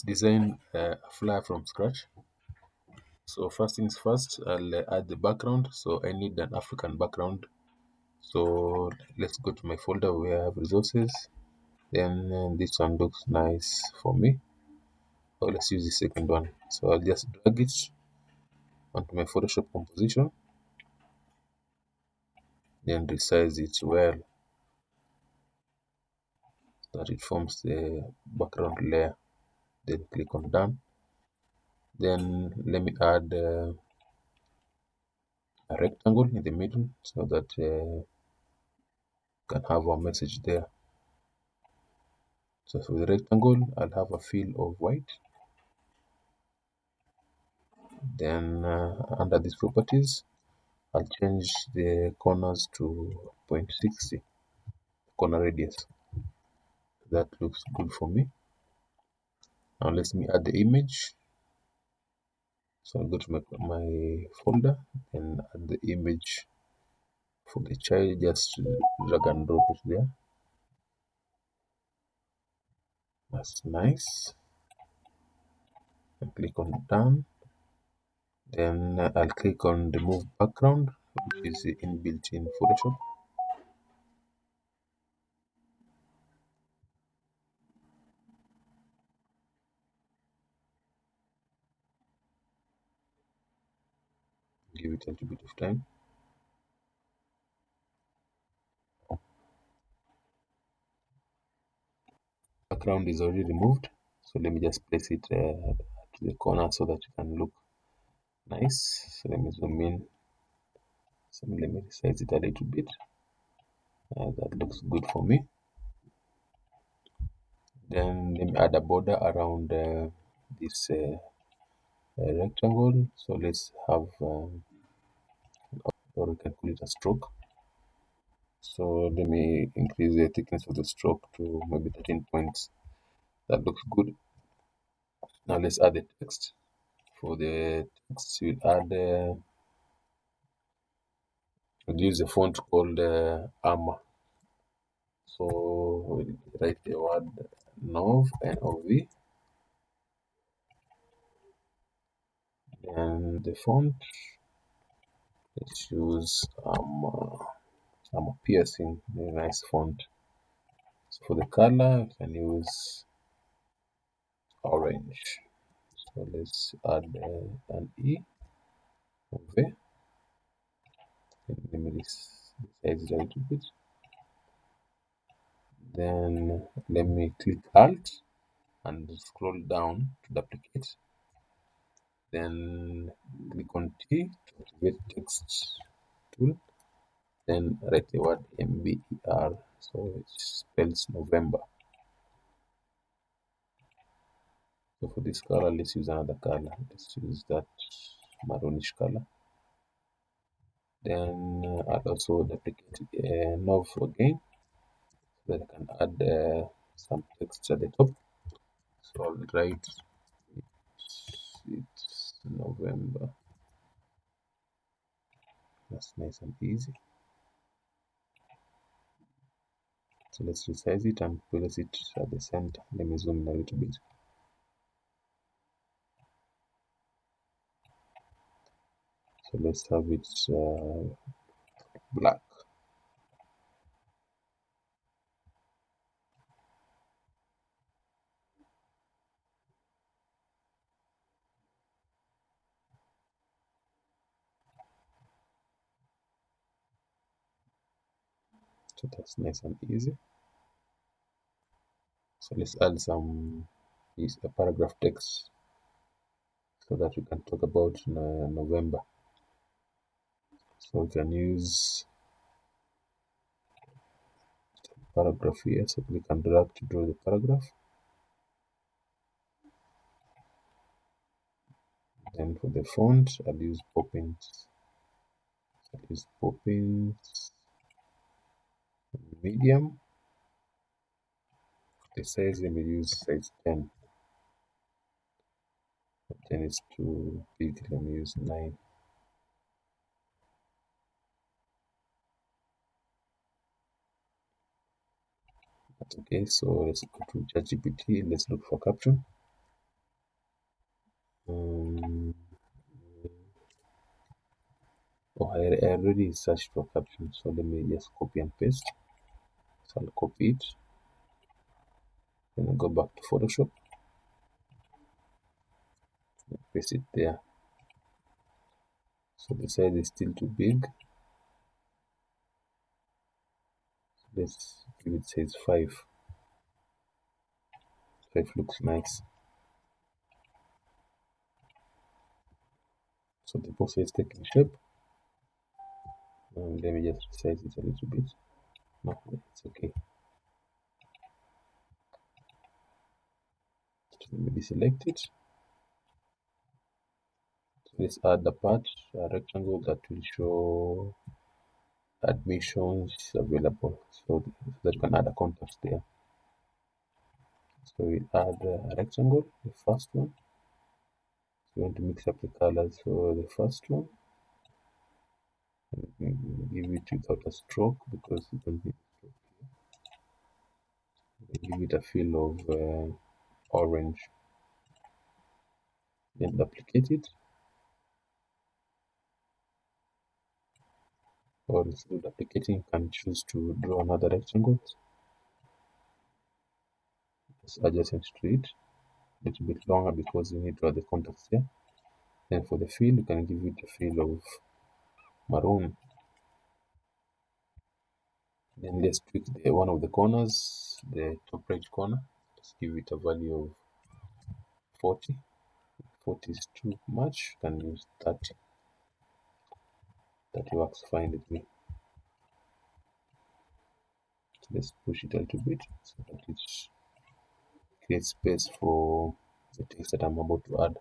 design a flyer from scratch. So first things first, I'll add the background. So I need an African background. So let's go to my folder where I have resources. Then this one looks nice for me. So let's use the second one. So I'll just drag it onto my Photoshop composition. Then resize it well so that it forms the background layer. Then click on done. Then let me add a rectangle in the middle so that can have our message there. So for the rectangle, I'll have a fill of white. Then under these properties, I'll change the corners to 0.60 corner radius. That looks good for me. Now let me add the image. So I'll go to my folder and add the image for the child. Just drag and drop it there. That's nice. And click on done. Then I'll click on remove background, which is inbuilt in Photoshop. Give it a little bit of time. Background is already removed, so let me just place it to the corner so that it can look nice. So let me zoom in. So let me resize it a little bit. That looks good for me. Then let me add a border around this rectangle. So let's have, or we can call it a stroke. So let me increase the thickness of the stroke to maybe 13 points. That looks good. Now let's add the text. For the text, we'll add, we'll use a font called Armor. So we'll write the word Nov, N-O-V, and the font, let's use Piercing, a nice font. So for the color, we can use orange. So let's add an E over. Let me resize it a little bit. Then let me click Alt and scroll down to duplicate. Then click on T to activate text tool. Then write the word MBER, so it spells November. So for this color, let's use another color. Let's use that maroonish color. Then I'll also duplicate Nov again, so that I can add some text at the top. So I'll write it's November. That's nice and easy. So let's resize it and place it at the center. Let me zoom in a little bit. So let's have it black. So that's nice and easy. So let's add some a paragraph text so that we can talk about November. So we can use paragraph here. So click and drag to draw the paragraph. Then for the font, I'll use Poppins. I'll use Poppins medium. The size, let me use size 10. 10 is too big, let me use 9. That's okay. So let's go to ChatGPT. Let's look for caption. Um, I already searched for caption, so let me just copy and paste. So I'll copy it, then I go back to Photoshop, paste it there. So the size is still too big. Let's give it size 5. 5 looks nice. So the box is taking shape. Let me just resize it a little bit. No, it's okay. So let me deselect it. So let's add the part, a rectangle that will show admissions available. So that you can add a contact there. So we add a rectangle, the first one. So we want to mix up the colors. So the first one, give it without a stroke because you don't need a stroke. Give it a feel of orange. Then duplicate it, or instead of duplicating, you can choose to draw another rectangle just adjacent to it, a little bit longer because you need to add the contacts here. Then for the fill, you can give it a fill of maroon. Then let's tweak one of the corners, the top right corner. Let's give it a value of 40. 40 is too much, you can use 30. That works fine with me. So let's push it a little bit so that it creates space for the text that I'm about to add.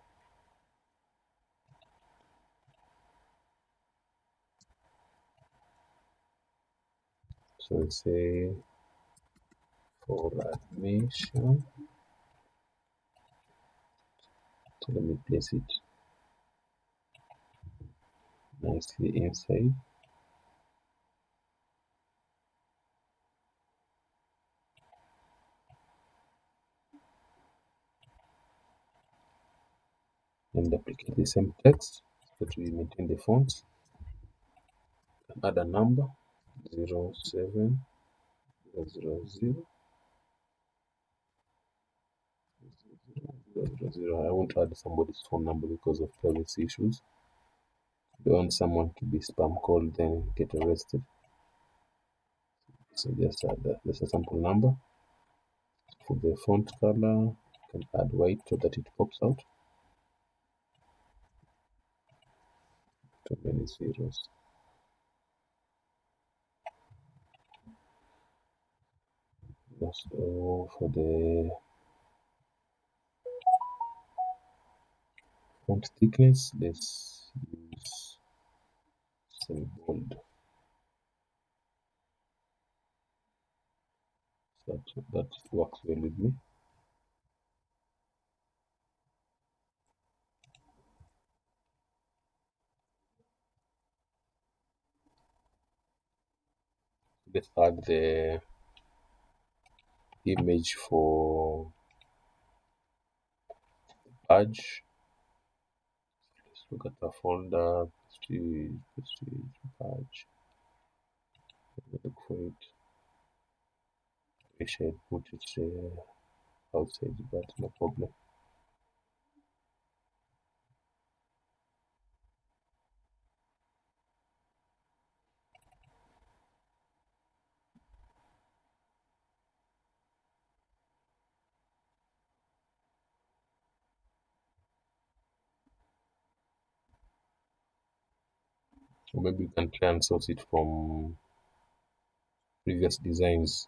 So let's say for admission, so let me place it nicely inside. Then duplicate the same text so that we maintain the fonts. Add a number 070000. I won't add somebody's phone number because of privacy issues. If you want someone to be spam called, then get arrested. So just add that. There's a sample number. For the font color, you can add white so that it pops out. Too many zeros. So for the font thickness, let's use semi bold. So that works well with me. Let's add the image for badge. Let's look at the folder, prestige badge. Look for it. Wish I had put it outside, but no problem. Or maybe you can try and source it from previous designs.